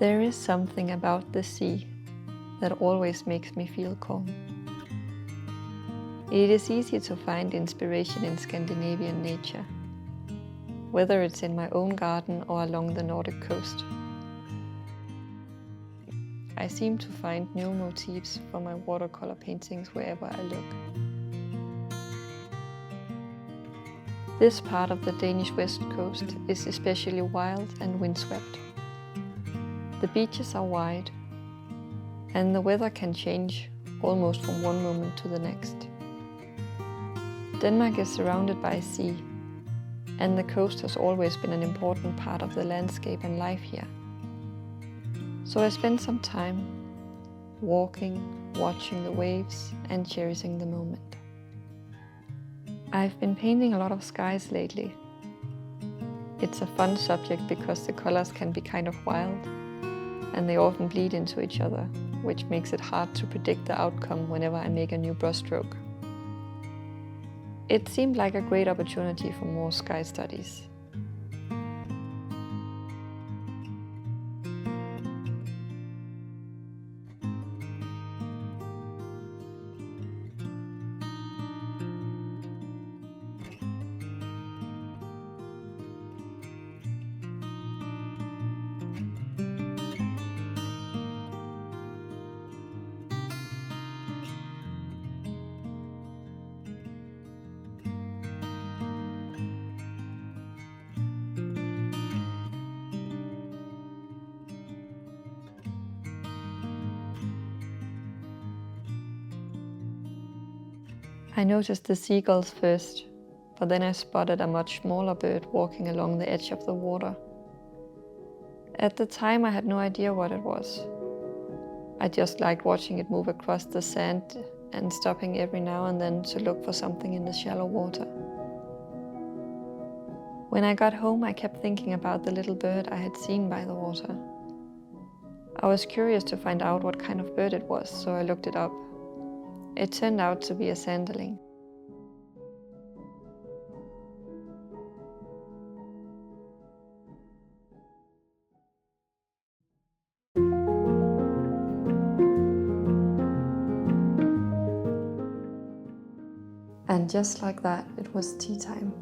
There is something about the sea that always makes me feel calm. It is easy to find inspiration in Scandinavian nature, whether it's in my own garden or along the Nordic coast. I seem to find new motifs for my watercolor paintings wherever I look. This part of the Danish west coast is especially wild and windswept. The beaches are wide, and the weather can change almost from one moment to the next. Denmark is surrounded by sea, and the coast has always been an important part of the landscape and life here. So I spent some time walking, watching the waves, and cherishing the moment. I've been painting a lot of skies lately. It's a fun subject because the colors can be kind of wild, and they often bleed into each other, which makes it hard to predict the outcome whenever I make a new brushstroke. It seemed like a great opportunity for more sky studies. I noticed the seagulls first, but then I spotted a much smaller bird walking along the edge of the water. At the time I had no idea what it was. I just liked watching it move across the sand and stopping every now and then to look for something in the shallow water. When I got home, I kept thinking about the little bird I had seen by the water. I was curious to find out what kind of bird it was, so I looked it up. It turned out to be a Sanderling. And just like that, it was tea time.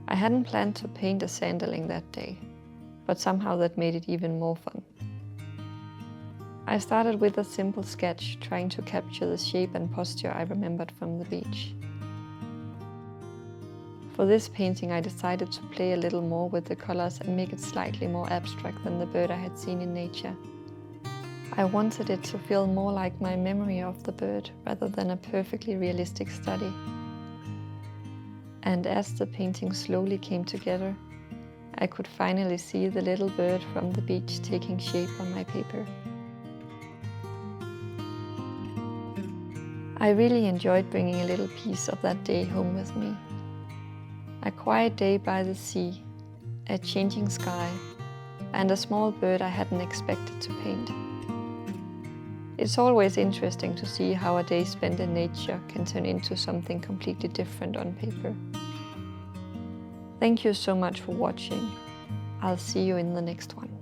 I hadn't planned to paint a Sanderling that day, but somehow that made it even more fun. I started with a simple sketch, trying to capture the shape and posture I remembered from the beach. For this painting I decided to play a little more with the colors and make it slightly more abstract than the bird I had seen in nature. I wanted it to feel more like my memory of the bird rather than a perfectly realistic study. And as the painting slowly came together, I could finally see the little bird from the beach taking shape on my paper. I really enjoyed bringing a little piece of that day home with me. A quiet day by the sea, a changing sky, and a small bird I hadn't expected to paint. It's always interesting to see how a day spent in nature can turn into something completely different on paper. Thank you so much for watching. I'll see you in the next one.